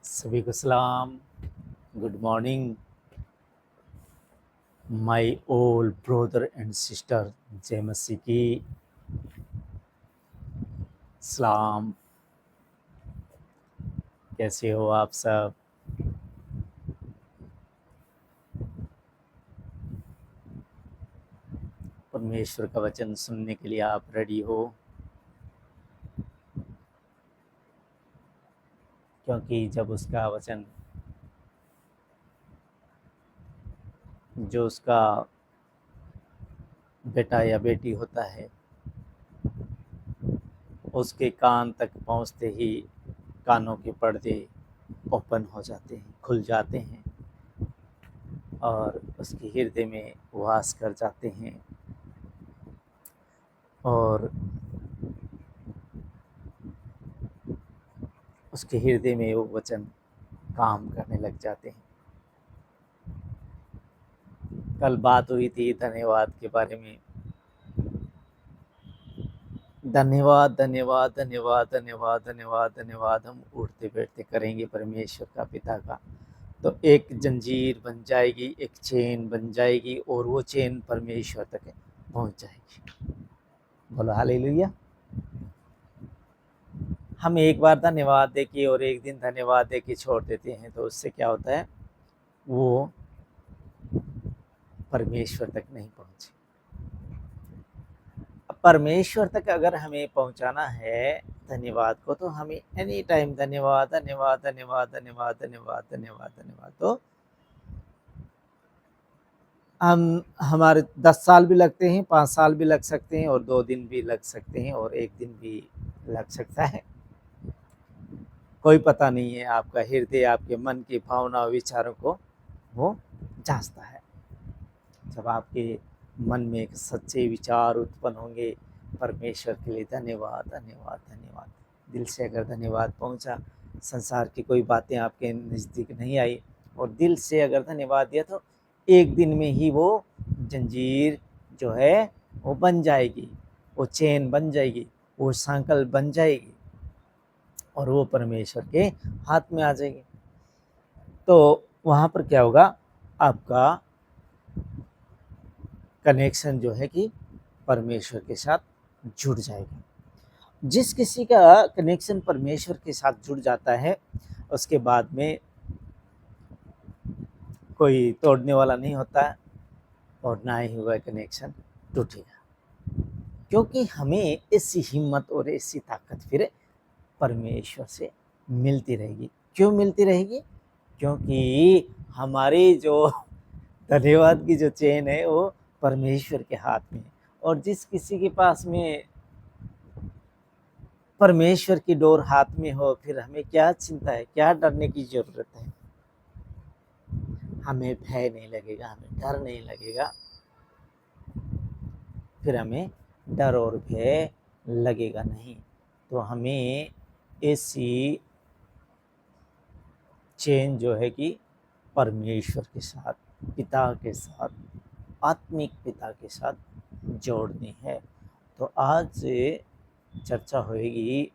सभी को सलाम। Good morning my old brother and sister. जय मसीह की सलाम। कैसे हो आप सब? परमेश्वर का वचन सुनने के लिए आप रेडी हो? क्योंकि जब उसका वचन जो उसका बेटा या बेटी होता है उसके कान तक पहुंचते ही कानों के पर्दे ओपन हो जाते हैं, खुल जाते हैं और उसके हृदय में वास कर जाते हैं और उसके हृदय में वो वचन काम करने लग जाते हैं। कल बात हुई थी धन्यवाद के बारे में। धन्यवाद धन्यवाद धन्यवाद धन्यवाद धन्यवाद धन्यवाद हम उठते बैठते करेंगे परमेश्वर का पिता का, तो एक जंजीर बन जाएगी, एक चेन बन जाएगी और वो चेन परमेश्वर तक पहुंच जाएगी। बोलो हालेलुया। हम एक बार धन्यवाद दे के और एक दिन धन्यवाद दे के छोड़ देते हैं तो उससे क्या होता है, वो परमेश्वर तक नहीं पहुंचे। परमेश्वर तक अगर हमें पहुंचाना है धन्यवाद को, तो हमें एनी टाइम धन्यवाद धन्यवाद धन्यवाद धन्यवाद धन्यवाद धन्यवाद धन्यवाद। तो हम हमारे 10 साल भी लगते हैं, 5 साल भी लग सकते हैं और 2 दिन भी लग सकते हैं और 1 दिन भी लग सकता है। कोई पता नहीं है। आपका हृदय आपके मन की भावना और विचारों को वो जांचता है। जब आपके मन में एक सच्चे विचार उत्पन्न होंगे परमेश्वर के लिए धन्यवाद धन्यवाद धन्यवाद, दिल से अगर धन्यवाद पहुंचा, संसार की कोई बातें आपके नज़दीक नहीं आई और दिल से अगर धन्यवाद दिया, तो एक दिन में ही वो जंजीर जो है वो बन जाएगी, वो चेन बन जाएगी, वो सांकल बन जाएगी और वो परमेश्वर के हाथ में आ जाएगी। तो वहाँ पर क्या होगा, आपका कनेक्शन जो है कि परमेश्वर के साथ जुड़ जाएगा। जिस किसी का कनेक्शन परमेश्वर के साथ जुड़ जाता है उसके बाद में कोई तोड़ने वाला नहीं होता है और ना ही वह कनेक्शन टूटेगा, क्योंकि हमें ऐसी हिम्मत और ऐसी ताकत फिर परमेश्वर से मिलती रहेगी। क्यों मिलती रहेगी? क्योंकि हमारी जो धन्यवाद की जो चेन है वो परमेश्वर के हाथ में है। और जिस किसी के पास में परमेश्वर की डोर हाथ में हो, फिर हमें क्या चिंता है, क्या डरने की जरूरत है। हमें भय नहीं लगेगा, हमें डर नहीं लगेगा, फिर हमें डर और भय लगेगा नहीं। तो हमें ऐसी चेन जो है कि परमेश्वर के साथ, पिता के साथ, आत्मिक पिता के साथ जोड़नी है। तो आज से चर्चा होएगी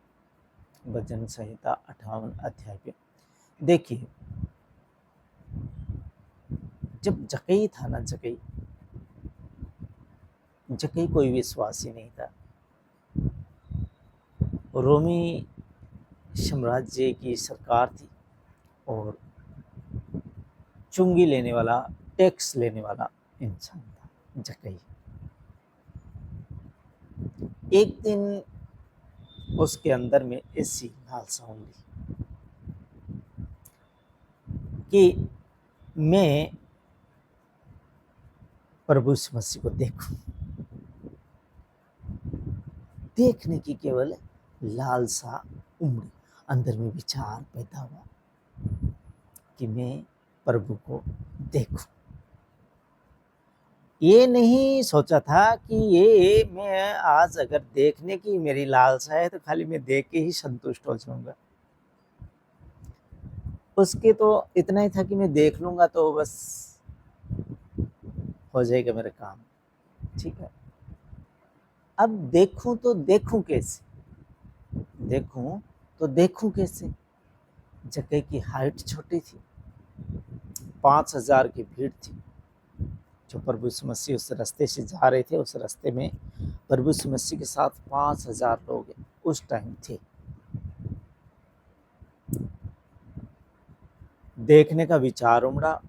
भजन संहिता 58 अध्याय पे। देखिए, जब जकई था ना, जकई कोई विश्वासी नहीं था। रोमी साम्राज्य की सरकार थी और चुंगी लेने वाला, टैक्स लेने वाला इंसान था जकई। एक दिन उसके अंदर में ऐसी लालसा होंगी कि मैं प्रभु यीशु मसीह को देखूं। देखने की केवल लालसा उमड़ी, अंदर में विचार पैदा हुआ कि मैं प्रभु को देखूं। ये नहीं सोचा था कि ये मैं आज अगर देखने की मेरी लालसा है तो खाली मैं देख के ही संतुष्ट हो जाऊंगा। उसके तो इतना ही था कि मैं देख लूंगा तो बस हो जाएगा मेरा काम, ठीक है। अब देखूं तो देखूं कैसे, देखूं तो देखूं कैसे? जक्कई की हाइट छोटी थी, 5000 की भीड़ थी। जो प्रभु यीशु मसीह उस रास्ते से जा रहे थे, उस रास्ते में प्रभु यीशु मसीह के साथ 5000 लोग उस टाइम थे। देखने का विचार उमड़ा।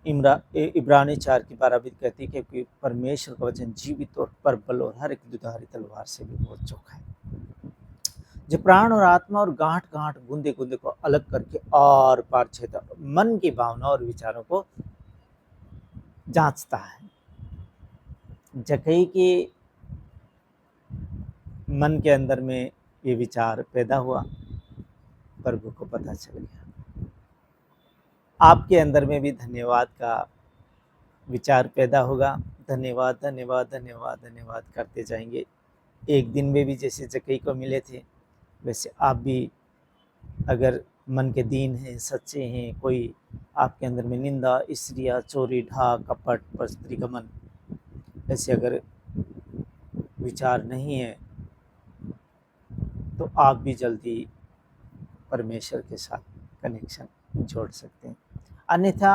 इब्रानी 4 की 12 भी कहती है कि परमेश्वर का वचन जीवित और प्रबल और हर एक दुधारी तलवार से भी बहुत चोखा है, जो प्राण और आत्मा और गांठ गांठ गुंदे गुंदे को अलग करके और पार छेदा, मन की भावना और विचारों को जांचता है। जक्कई के मन के अंदर में ये विचार पैदा हुआ, प्रभु को पता चल गया। आपके अंदर में भी धन्यवाद का विचार पैदा होगा। धन्यवाद धन्यवाद धन्यवाद धन्यवाद करते जाएंगे। एक दिन में भी जैसे जक्कई को मिले थे, वैसे आप भी अगर मन के दीन हैं, सच्चे हैं, कोई आपके अंदर में निंदा, ईर्ष्या, चोरी, ढाक, कपट, परस्त्रीगमन ऐसे अगर विचार नहीं है, तो आप भी जल्दी परमेश्वर के साथ कनेक्शन जोड़ सकते हैं। अन्यथा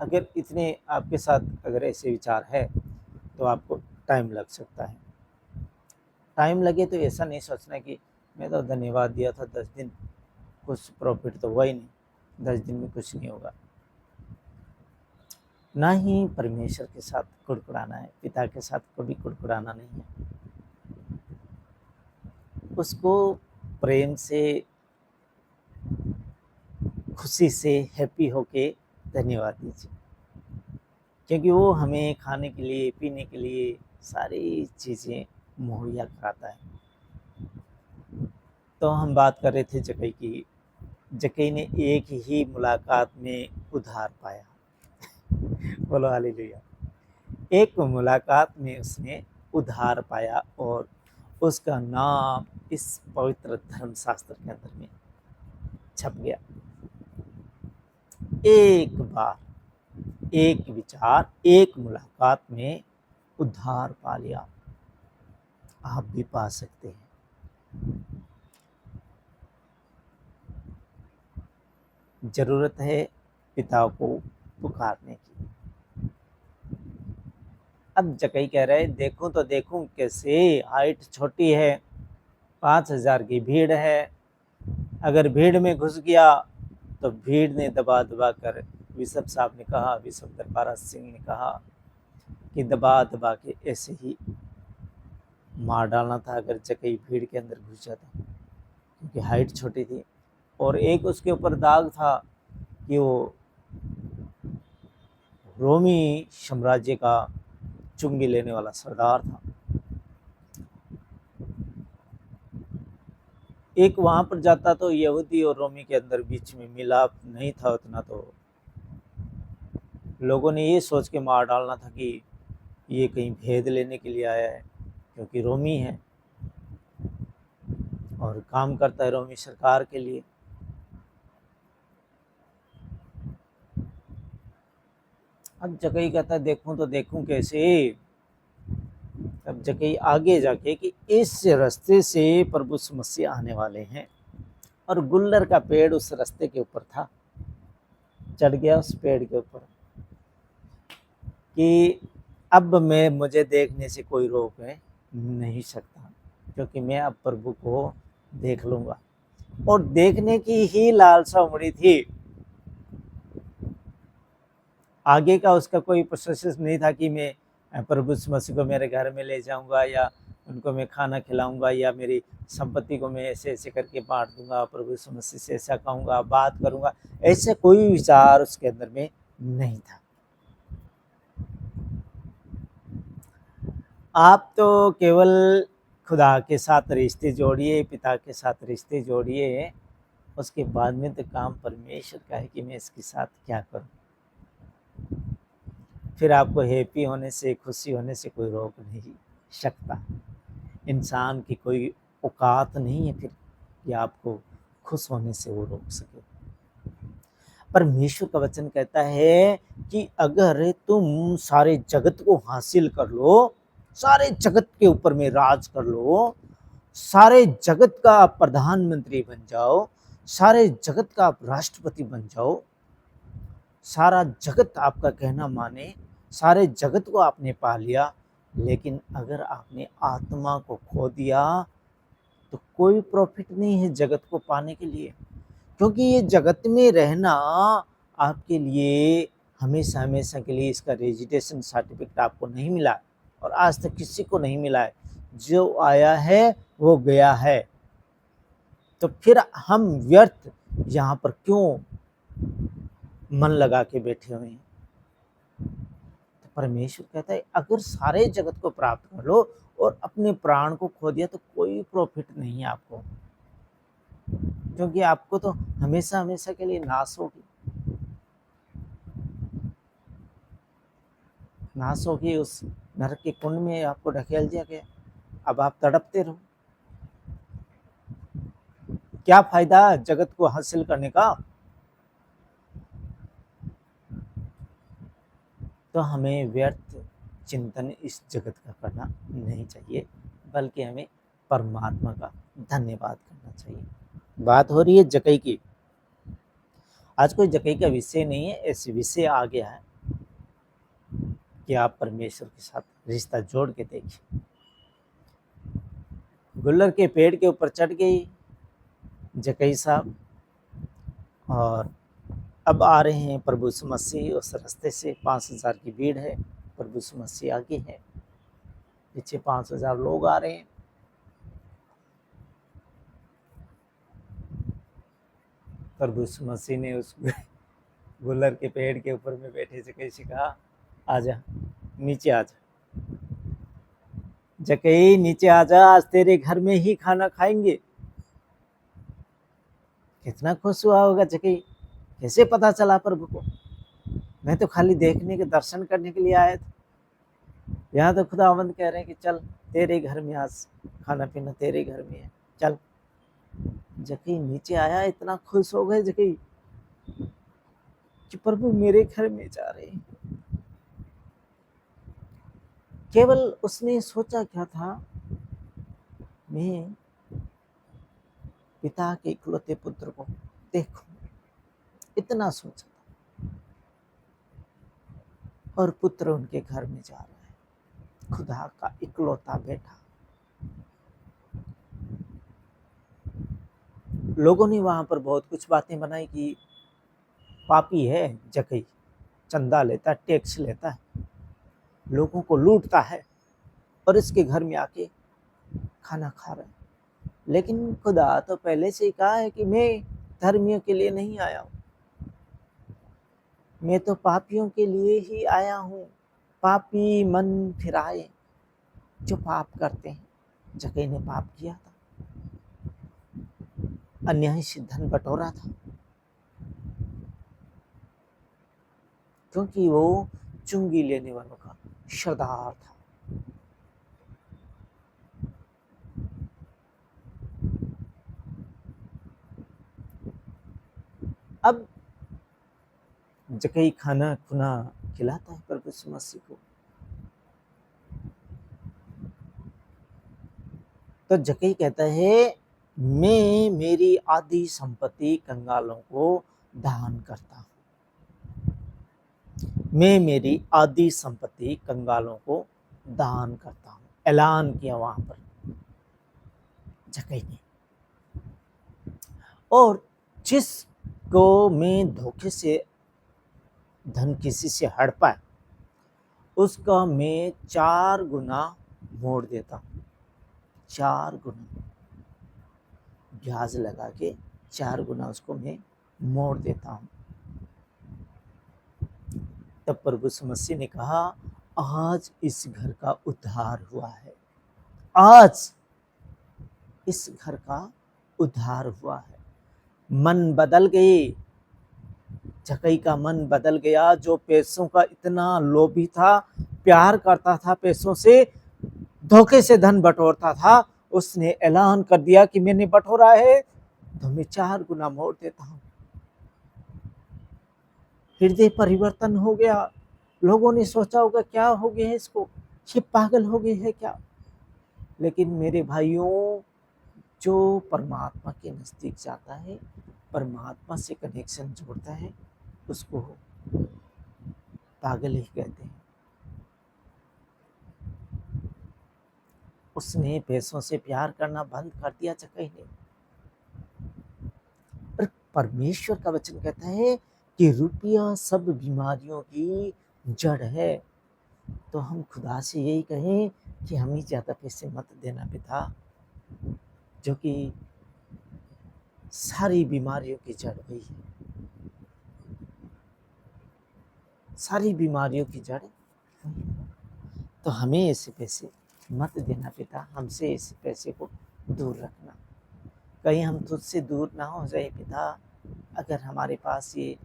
अगर इतने आपके साथ अगर ऐसे विचार है, तो आपको टाइम लग सकता है। टाइम लगे तो ऐसा नहीं सोचना कि मैं तो धन्यवाद दिया था 10 दिन, कुछ प्रॉफिट तो हुआ ही नहीं, 10 दिन में कुछ नहीं होगा। ना ही परमेश्वर के साथ कुड़कुड़ाना है, पिता के साथ कभी कुड़कुड़ाना नहीं है। उसको प्रेम से, खुशी से, हैप्पी होके धन्यवाद दीजिए, क्योंकि वो हमें खाने के लिए, पीने के लिए सारी चीज़ें मुहैया कराता है। तो हम बात कर रहे थे जक्कई की। जक्कई ने एक ही मुलाकात में उद्धार पाया। बोलो हालेलुया। एक मुलाकात में उसने उद्धार पाया और उसका नाम इस पवित्र धर्मशास्त्र के अंदर में छप गया। एक बार, एक विचार, एक मुलाकात में उद्धार पा लिया। आप भी पा सकते हैं। जरूरत है पिता को पुकारने की। अब जक्कई कह रहे, देखूं तो देखूं कैसे, हाइट छोटी है, 5000 की भीड़ है, अगर भीड़ में घुस गया तो भीड़ ने दबा दबा कर, बिशप साहब ने कहा, बिशप दरबारा सिंह ने कहा कि दबा दबा के ऐसे ही मार डालना था अगर जक्कई भीड़ के अंदर घुस जाता, क्योंकि हाइट छोटी थी। और एक उसके ऊपर दाग था कि वो रोमी साम्राज्य का चुंगी लेने वाला सरदार था। एक वहां पर जाता तो यहूदी और रोमी के अंदर बीच में मिलाप नहीं था उतना, तो लोगों ने ये सोच के मार डालना था कि ये कहीं भेद लेने के लिए आया है, क्योंकि रोमी है और काम करता है रोमी सरकार के लिए। अब जक्कई कहता है, देखूं तो देखूं कैसे। अब जक्कई आगे जाके कि इस रास्ते से प्रभु मसीह आने वाले हैं, और गुल्लर का पेड़ उस रास्ते के ऊपर था। चढ़ गया उस पेड़ के ऊपर कि अब मुझे देखने से कोई रोक नहीं सकता, क्योंकि मैं अब प्रभु को देख लूंगा। और देखने की ही लालसा उमड़ी थी। आगे का उसका कोई प्रोसेस नहीं था कि मैं प्रभु मसीह को मेरे घर में ले जाऊंगा, या उनको मैं खाना खिलाऊंगा, या मेरी संपत्ति को मैं ऐसे ऐसे करके बांट दूंगा, प्रभु मसीह से ऐसा कहूँगा, बात करूँगा। ऐसे कोई विचार उसके अंदर में नहीं था। आप तो केवल खुदा के साथ रिश्ते जोड़िए, पिता के साथ रिश्ते जोड़िए, उसके बाद में तो काम परमेश्वर का है कि मैं इसके साथ क्या करूं। फिर आपको हैप्पी होने से, खुशी होने से कोई रोक नहीं सकता। इंसान की कोई औकात नहीं है फिर कि आपको खुश होने से वो रोक सके। परमेश्वर का वचन कहता है कि अगर तुम सारे जगत को हासिल कर लो, सारे जगत के ऊपर में राज कर लो, सारे जगत का आप प्रधानमंत्री बन जाओ, सारे जगत का आप राष्ट्रपति बन जाओ, सारा जगत आपका कहना माने, सारे जगत को आपने पा लिया, लेकिन अगर आपने आत्मा को खो दिया तो कोई प्रॉफिट नहीं है जगत को पाने के लिए, क्योंकि ये जगत में रहना आपके लिए हमेशा हमेशा के लिए इसका रेजिडेंशन सर्टिफिकेट आपको नहीं मिला और आज तक किसी को नहीं मिला है। जो आया है वो गया है, तो फिर हम व्यर्थ यहाँ पर क्यों मन लगा के बैठे हुए हैं। तो परमेश्वर कहता है अगर सारे जगत को प्राप्त कर लो और अपने प्राण को खो दिया तो कोई प्रॉफिट नहीं है आपको, क्योंकि आपको तो हमेशा हमेशा के लिए नाश होगी, उस नरक के कुंड में आपको ढकेल दिया गया। अब आप तड़पते रहो, क्या फायदा जगत को हासिल करने का। तो हमें व्यर्थ चिंतन इस जगत का करना नहीं चाहिए, बल्कि हमें परमात्मा का धन्यवाद करना चाहिए। बात हो रही है जकई की। आज कोई जकई का विषय नहीं है, ऐसे विषय आ गया है कि आप परमेश्वर के साथ रिश्ता जोड़ के देखिए। गुल्लर के पेड़ के ऊपर चढ़ गई जकई साहब और अब आ रहे हैं प्रभु यीशु मसीह उस रास्ते से। 5000 की भीड़ है, प्रभु यीशु मसीह आगे है, पीछे 5000 लोग आ रहे हैं। प्रभु यीशु मसीह ने उस गुल्लर के पेड़ के ऊपर में बैठे जकई से कहा आजा, नीचे आजा जकई, नीचे आजा, आज तेरे घर में ही खाना खाएंगे। कितना खुश हुआ होगा जकई, कैसे पता चला प्रभु को, मैं तो खाली देखने के दर्शन करने के लिए आया था। यहाँ तो खुदावंद कह रहे हैं कि चल तेरे घर में आज खाना पीना तेरे घर में है, चल। जकई नीचे आया, इतना खुश हो गए जकई कि प्रभु मेरे घर में जा रहे हैं। केवल उसने सोचा क्या था, मैं पिता के इकलौते पुत्र को देखूं, इतना सोचा था। और पुत्र उनके घर में जा रहा है, खुदा का इकलौता बेटा। लोगों ने वहां पर बहुत कुछ बातें बनाई कि पापी है जकई, चंदा लेता है, टैक्स लेता है, लोगों को लूटता है और इसके घर में आके खाना खा रहा है। लेकिन खुदा तो पहले से ही कहा है कि मैं धर्मियों के लिए नहीं आया हूं, मैं तो पापियों के लिए ही आया हूं। पापी मन फिराए जो पाप करते हैं। जकई ने पाप किया था, अन्याय से धन बटोरा था, क्योंकि वो चुंगी लेने वालों का सरदार था। अब जकई खाना खुना खिलाता है प्रभु यीशु मसीह को। तो जकई कहता है मैं मेरी आधी संपत्ति कंगालों को दान करता हूं, मैं मेरी आधी संपत्ति कंगालों को दान करता हूं। ऐलान किया वहां पर जकई ने। और जिसको मैं धोखे से धन किसी से हड़पा है उसका मैं 4 गुना मोड़ देता हूं, 4 गुना ब्याज लगा के 4 गुना उसको मैं मोड़ देता हूं। तब प्रभु यीशु मसीह ने कहा आज इस घर का उद्धार हुआ है, आज इस घर का उद्धार हुआ है। मन बदल गई, जकई का मन बदल गया। जो पैसों का इतना लोभी था, प्यार करता था, पैसों से धोखे से धन बटोरता था, उसने ऐलान कर दिया कि मैंने बटोरा है तो मैं 4 गुना मोड़ देता हूं। हृदय परिवर्तन हो गया। लोगों ने सोचा होगा क्या हो गया है इसको, ये पागल हो गए है क्या। लेकिन मेरे भाइयों, जो परमात्मा के नज़दीक जाता है, परमात्मा से कनेक्शन जोड़ता है, उसको पागल ही कहते हैं। उसने पैसों से प्यार करना बंद कर दिया कहीं ने। पर परमेश्वर का वचन कहता है कि रुपया सब बीमारियों की जड़ है। तो हम खुदा से यही कहें कि हमें ज़्यादा पैसे मत देना पिता, जो कि सारी बीमारियों की जड़ वही है। सारी बीमारियों की जड़ तो हमें ऐसे पैसे मत देना पिता, हमसे इस पैसे को दूर रखना। कहीं हम तुझसे दूर ना हो जाए पिता। अगर हमारे पास ये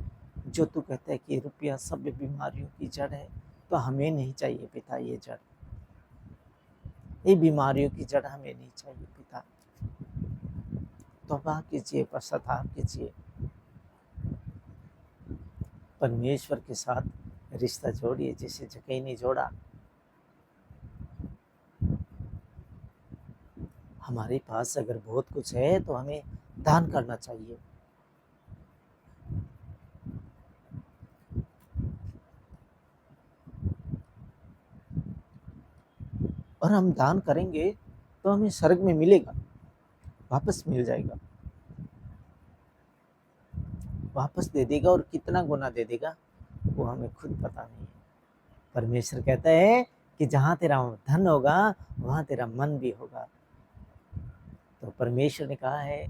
जो तू कहता है कि रुपया सब बीमारियों की जड़ है, तो हमें नहीं चाहिए पिता ये जड़, ये बीमारियों की जड़ हमें नहीं चाहिए पिता। तौबा कीजिए, पश्चाताप कीजिए, परमेश्वर के साथ रिश्ता जोड़िए जैसे जक्कई ने जोड़ा। हमारे पास अगर बहुत कुछ है तो हमें दान करना चाहिए। और हम दान करेंगे तो हमें स्वर्ग में मिलेगा, वापस मिल जाएगा, वापस दे देगा। और कितना गुना दे देगा वो हमें खुद पता नहीं है। परमेश्वर कहता है कि जहाँ तेरा धन होगा वहाँ तेरा मन भी होगा। तो परमेश्वर ने कहा है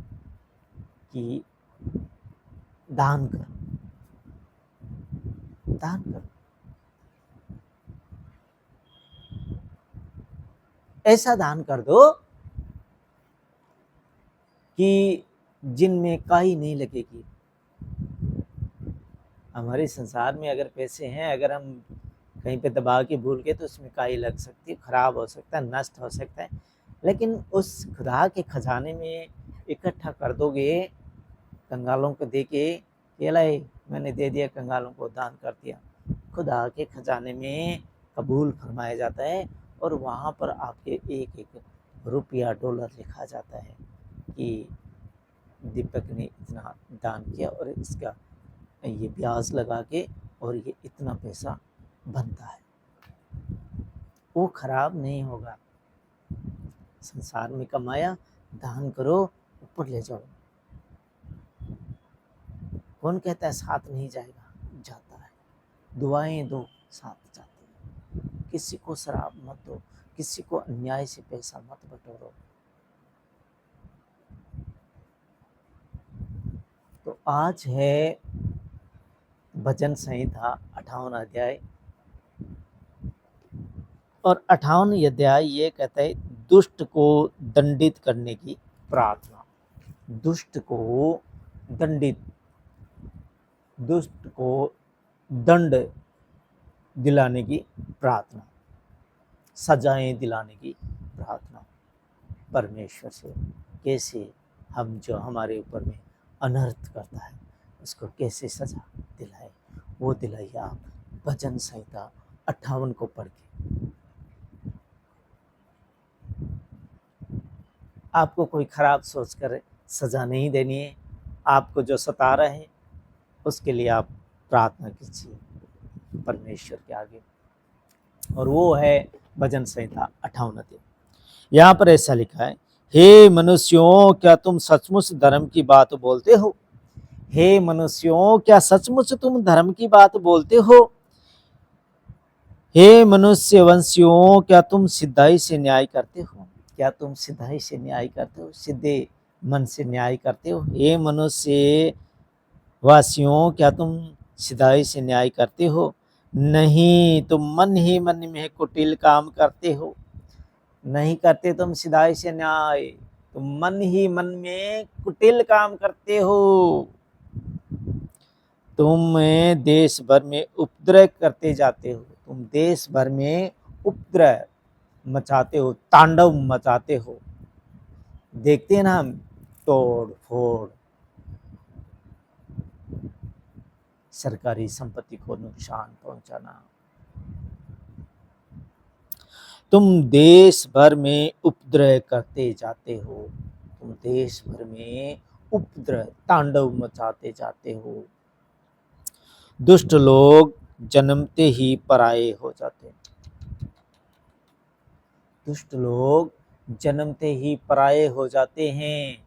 कि दान करो, दान करो। ऐसा दान कर दो कि जिनमें काई नहीं लगेगी। हमारे संसार में अगर पैसे हैं, अगर हम कहीं पे दबा के भूल गए तो उसमें काई लग सकती है, खराब हो सकता है, नष्ट हो सकता है। लेकिन उस खुदा के खजाने में इकट्ठा कर दोगे, कंगालों को दे के, लाई मैंने दे दिया, कंगालों को दान कर दिया, खुदा के खजाने में कबूल फरमाया जाता है। और वहाँ पर आपके एक एक रुपया डॉलर लिखा जाता है कि दीपक ने इतना दान किया और इसका ये ब्याज लगा के और ये इतना पैसा बनता है। वो खराब नहीं होगा। संसार में कमाया, दान करो, ऊपर ले जाओ। कौन कहता है साथ नहीं जाएगा? जाता है। दुआएं दो, साथ जाती है। किसी को शराब मत दो, किसी को अन्याय से पैसा मत बटोरो। तो आज है भजन संहिता 58 अध्याय, और 58 अध्याय ये कहता है दुष्ट को दंडित करने की प्रार्थना। दुष्ट को दंडित, दुष्ट को दंड दिलाने की प्रार्थना, सजाएं दिलाने की प्रार्थना परमेश्वर से। कैसे हम जो हमारे ऊपर में अनर्थ करता है उसको कैसे सजा दिलाए, वो दिलाइए आप भजन संहिता 58 को पढ़ के। आपको कोई खराब सोच कर सजा नहीं देनी है। आपको जो सता रहे हैं उसके लिए आप प्रार्थना कीजिए परमेश्वर के आगे, और वो है भजन संहिता 58 अध्याय। यहाँ पर ऐसा लिखा है, हे मनुष्यों क्या तुम सचमुच धर्म की बात बोलते हो? हे मनुष्यों क्या सचमुच तुम धर्म की बात बोलते हो? हे मनुष्य वंशियों क्या तुम सिद्धाई से न्याय करते हो? क्या तुम सिद्धाई से न्याय करते हो? सीधे मन से न्याय करते हो? हे मनुष्य वासियों क्या तुम सिद्धाई से न्याय करते हो? नहीं, तुम मन ही मन में कुटिल काम करते हो। नहीं करते तुम सिद्धाई से न्याय, तुम मन ही मन में कुटिल काम करते हो। तुम देश भर में उपद्रव करते जाते हो, तुम देश भर में उपद्रव मचाते हो, तांडव मचाते हो। देखते हैं ना हम, तोड़ फोड़, सरकारी संपत्ति को नुकसान पहुंचाना। तुम देश भर में उपद्रव करते जाते हो, तुम देश भर में उपद्रव तांडव मचाते जाते हो। दुष्ट लोग जन्मते ही पराये हो जाते हैं। दुष्ट लोग जन्मते ही पराये हो जाते हैं।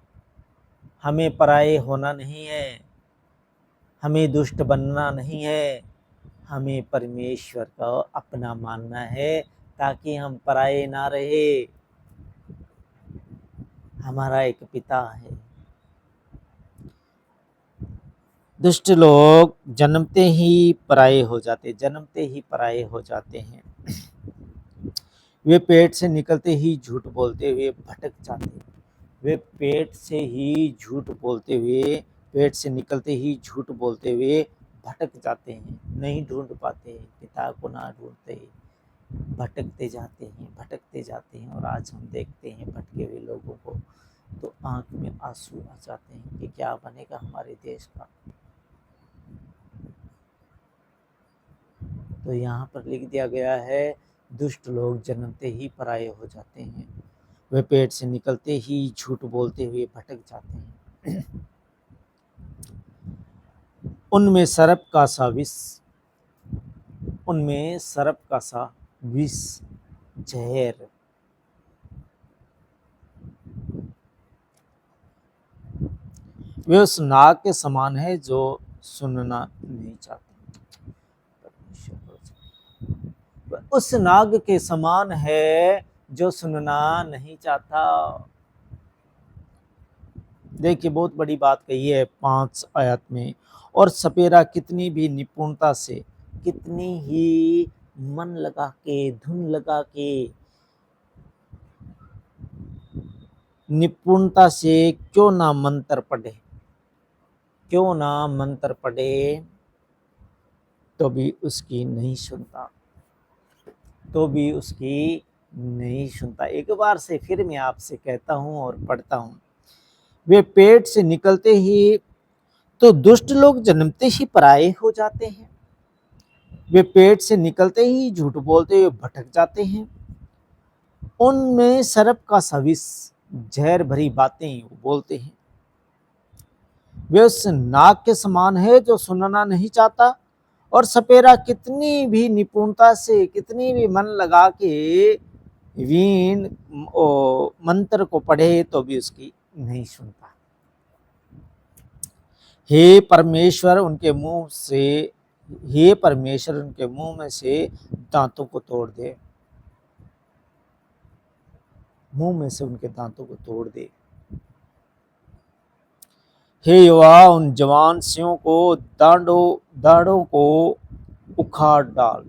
हमें पराये होना नहीं है, हमें दुष्ट बनना नहीं है, हमें परमेश्वर का अपना मानना है ताकि हम पराये ना रहे। हमारा एक पिता है। दुष्ट लोग जन्मते ही पराये हो जाते, जन्मते ही पराये हो जाते हैं। वे पेट से निकलते ही झूठ बोलते हुए भटक जाते हैं। वे पेट से ही झूठ बोलते हुए, पेट से निकलते ही झूठ बोलते हुए भटक जाते हैं, नहीं ढूंढ पाते, पिता को ना ढूंढते, भटकते जाते हैं। और आज हम देखते हैं भटके हुए लोगों को तो आंख में आंसू आ जाते हैं कि क्या बनेगा हमारे देश का। तो यहाँ पर लिख दिया गया है, दुष्ट लोग जन्मते ही पराये हो जाते हैं, वे पेट से निकलते ही झूठ बोलते हुए भटक जाते हैं। उनमें सर्प का सा विष, उनमें सर्प का सा विष, जहर, वे उस नाग के समान है जो सुनना नहीं चाहते। उस नाग के समान है जो सुनना नहीं चाहता। देखिए बहुत बड़ी बात कही है 5 आयत में। और सपेरा कितनी भी निपुणता से, कितनी ही मन लगा के, धुन लगा के, निपुणता से क्यों ना मंत्र पढ़े, क्यों ना मंत्र पढ़े, तो भी उसकी नहीं सुनता, तो भी उसकी नहीं सुनता। एक बार से फिर मैं आपसे कहता हूं और पढ़ता हूं, वे पेट से निकलते ही, तो दुष्ट लोग जन्मते ही पराये हो जाते हैं, वे पेट से निकलते ही झूठ बोलते हुए भटक जाते हैं। उनमें सर्प का सा विष, जहर भरी बातें वो बोलते हैं। वे उस नाग के समान है जो सुनना नहीं चाहता। और सपेरा कितनी भी निपुणता से, कितनी भी मन लगा के वीण मंत्र को पढ़े तो भी उसकी नहीं सुनता। हे परमेश्वर उनके मुंह से, हे परमेश्वर उनके मुंह में से दांतों को तोड़ दे, मुंह में से उनके दांतों को तोड़ दे। हे यहोवा उन जवान सिंहों को दाढ़ों को उखाड़ डाल,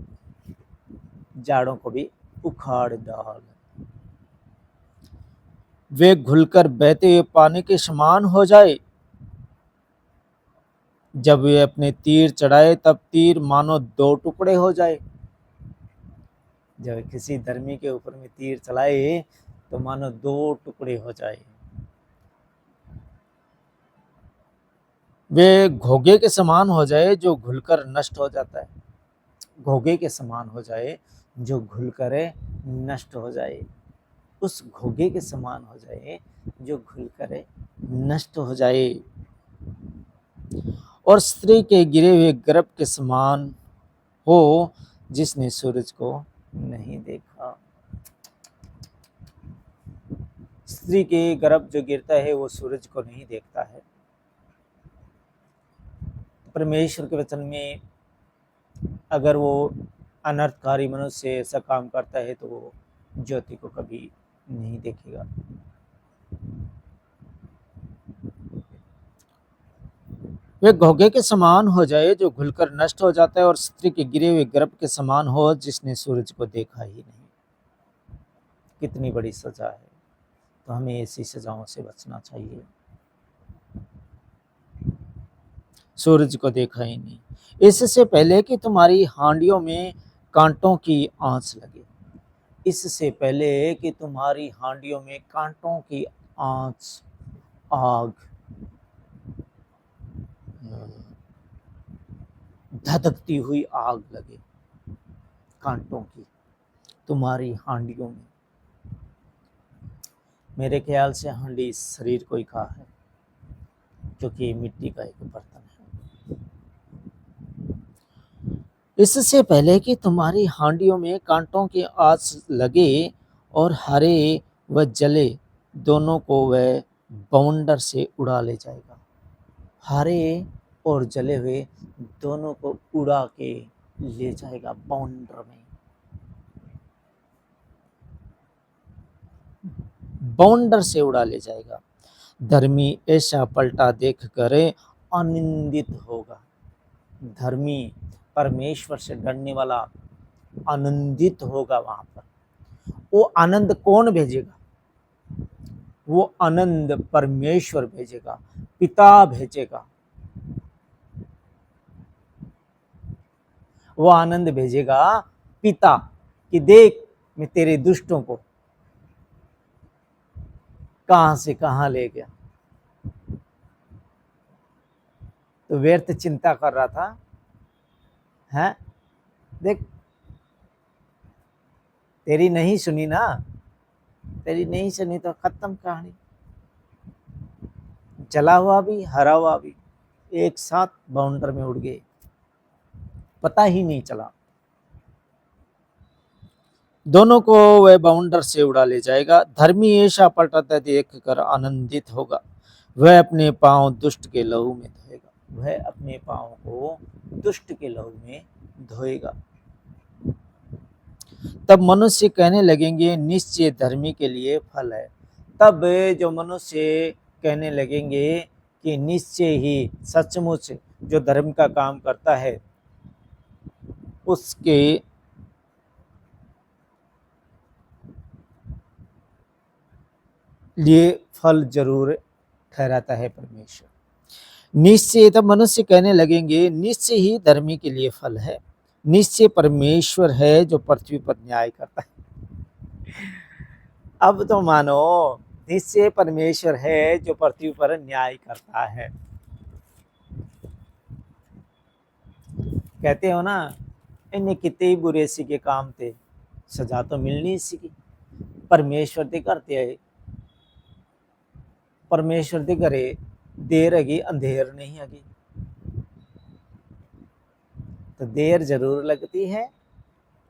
जाड़ों को भी उखाड़ डाल। वे घुलकर बहते हुए पानी के समान हो जाए। जब वे अपने तीर चढ़ाए तब तीर मानो 2 टुकड़े हो जाए। जब किसी धर्मी के ऊपर में तीर चलाए तो मानो 2 टुकड़े हो जाए। वे घोगे के समान हो जाए जो घुलकर नष्ट हो जाता है, घोगे के समान हो जाए जो घुलकर नष्ट हो जाए, उस घोगे के समान हो जाए जो घुलकर नष्ट हो जाए। और स्त्री के गिरे हुए गर्भ के समान हो जिसने सूरज को नहीं देखा। स्त्री के गर्भ जो गिरता है वो सूरज को नहीं देखता है। परमेश्वर के वचन में अगर वो अनर्थकारी मनुष्य ऐसा काम करता है तो वो ज्योति को कभी नहीं देखेगा। वे घोगे के समान हो जाए जो घुलकर नष्ट हो जाता है, और स्त्री के गिरे हुए गर्भ के समान हो जिसने सूरज को देखा ही नहीं। कितनी बड़ी सजा है। तो हमें ऐसी सजाओं से बचना चाहिए। सूरज को देखा ही नहीं, इससे पहले कि तुम्हारी हांडियों में कांटों की आंच लगे, इससे पहले कि तुम्हारी हांडियों में कांटों की आंच, आग, धधकती हुई आग लगे, कांटों की तुम्हारी हांडियों में। मेरे ख्याल से हांडी शरीर को ही कहा है, क्योंकि मिट्टी का एक बर्तन है। इससे पहले कि तुम्हारी हांडियों में कांटों की आंच लगे और हरे व जले दोनों को वह बवंडर से उड़ा ले जाएगा। हरे और जले हुए दोनों को उड़ा के ले जाएगा बवंडर में। बवंडर से उड़ा ले जाएगा। धर्मी ऐसा पलटा देख कर आनंदित होगा। धर्मी परमेश्वर से डरने वाला आनंदित होगा। वहां पर वो आनंद कौन भेजेगा? वो आनंद परमेश्वर भेजेगा, पिता भेजेगा। वो आनंद भेजेगा पिता कि देख मैं तेरे दुष्टों को कहां से कहां ले गया। तो व्यर्थ चिंता कर रहा था, हैं? देख तेरी नहीं सुनी ना, तेरी नहीं सुनी तो खत्म कहानी। जला हुआ भी हरा हुआ भी एक साथ बाउंडर में उड़ गए, पता ही नहीं चला। दोनों को वह बाउंडर से उड़ा ले जाएगा। धर्मी ऐसा पलटाता देख कर आनंदित होगा। वह अपने पांव दुष्ट के लहू में धोएगा। वह अपने पांव को दुष्ट के लहू में धोएगा। तब मनुष्य कहने लगेंगे निश्चय धर्मी के लिए फल है। तब जो मनुष्य कहने लगेंगे कि निश्चय ही सचमुच जो धर्म का काम करता है उसके लिए फल जरूर ठहराता है परमेश्वर। निश्चय, तब मनुष्य कहने लगेंगे निश्चय ही धर्मी के लिए फल है। निश्चय परमेश्वर है जो पृथ्वी पर न्याय करता है। अब तो मानो निश्चय परमेश्वर है जो पृथ्वी पर न्याय करता है। कहते हो ना, इन्हें कितने ही बुरे सी के काम थे, सजा तो मिलनी सी की। परमेश्वर ते करते है, परमेश्वर ते करे देर है अंधेर नहीं है। तो देर जरूर लगती है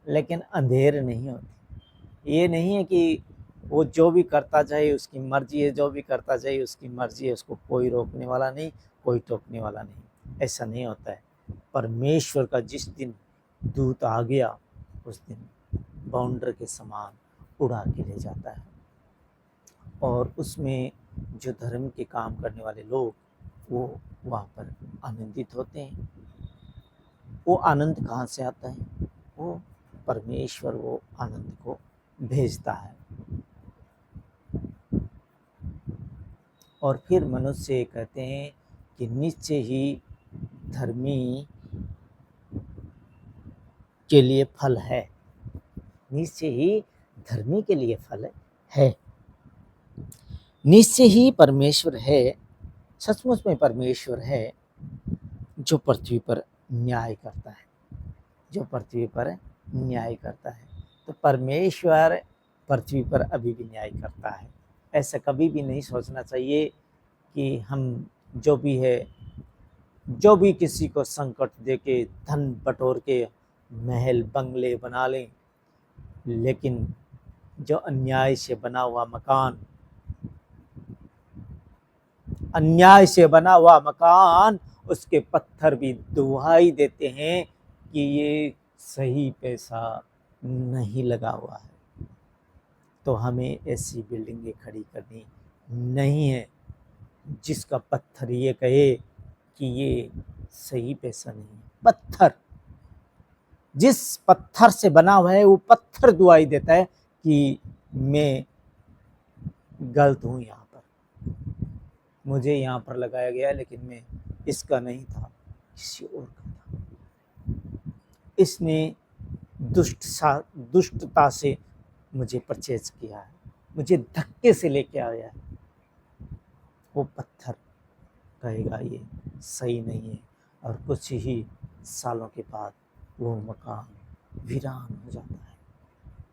लेकिन अंधेर नहीं होती। ये नहीं है कि वो जो भी करता जाए उसकी मर्जी है, जो भी करता जाए उसकी मर्जी है, उसको कोई रोकने वाला नहीं, कोई टोकने वाला नहीं। ऐसा नहीं होता है। परमेश्वर का जिस दिन दूत आ गया उस दिन बाउंडर के समान उड़ा के ले जाता है। और उसमें जो धर्म के काम करने वाले लोग वो वहाँ पर आनंदित होते हैं। वो आनंद कहाँ से आता है? वो परमेश्वर वो आनंद को भेजता है। और फिर मनुष्य कहते हैं कि निश्चय ही धर्मी के लिए फल है। निश्चय ही धर्मी के लिए फल है। निश्चय ही परमेश्वर है, सचमुच में परमेश्वर है जो पृथ्वी पर न्याय करता है, जो पृथ्वी पर न्याय करता है। तो परमेश्वर पृथ्वी पर अभी भी न्याय करता है। ऐसा कभी भी नहीं सोचना चाहिए कि हम जो भी है, जो भी किसी को संकट दे के धन बटोर के महल बंगले बना लें, लेकिन जो अन्याय से बना हुआ मकान, अन्याय से बना हुआ मकान, उसके पत्थर भी दुहाई देते हैं कि ये सही पैसा नहीं लगा हुआ है। तो हमें ऐसी बिल्डिंगें खड़ी करनी नहीं है जिसका पत्थर ये कहे कि ये सही पैसा नहीं है। पत्थर, जिस पत्थर से बना हुआ है वो पत्थर दुआई देता है कि मैं गलत हूँ, यहाँ पर मुझे यहाँ पर लगाया गया लेकिन मैं इसका नहीं था, किसी और का था। इसने दुष्टता से मुझे परचेज किया है, मुझे धक्के से लेके आया है। वो पत्थर कहेगा ये सही नहीं है, और कुछ ही सालों के बाद वो मकान वीरान हो जाता है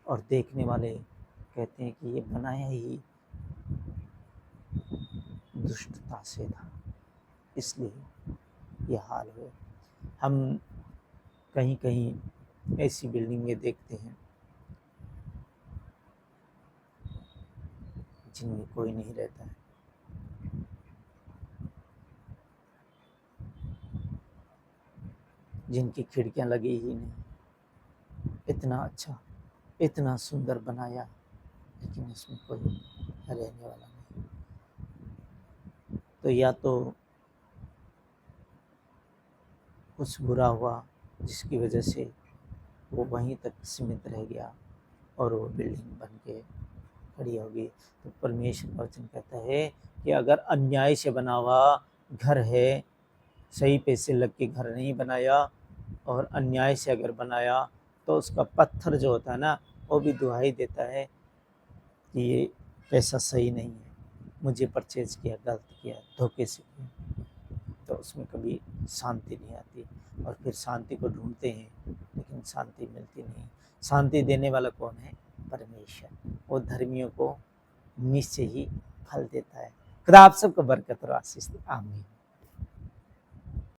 और देखने वाले कहते हैं कि ये बनाया ही दुष्टता से था, इसलिए ये हाल हुए। हम कहीं कहीं ऐसी बिल्डिंगें देखते हैं जिनमें कोई नहीं रहता है, जिनकी खिड़कियां लगी ही नहीं। इतना अच्छा, इतना सुंदर बनाया, लेकिन उसमें कोई रहने वाला नहीं। तो या तो कुछ बुरा हुआ जिसकी वजह से वो वहीं तक सीमित रह गया और वो बिल्डिंग बन के खड़ी होगी। तो परमेश्वर का वचन कहता है कि अगर अन्याय से बना हुआ घर है, सही पैसे लग के घर नहीं बनाया और अन्याय से अगर बनाया, तो उसका पत्थर जो होता है ना, वो भी दुहाई देता है कि ये पैसा सही नहीं है, मुझे परचेज किया, गलत किया, धोखे से किया। तो उसमें कभी शांति नहीं आती और फिर शांति को ढूंढते हैं, लेकिन शांति मिलती नहीं। शांति देने वाला कौन है? परमेश्वर। वो धर्मियों को निश्चय ही फल देता है। खुदा आप सबको बरकत और आशीष दे। आमीन।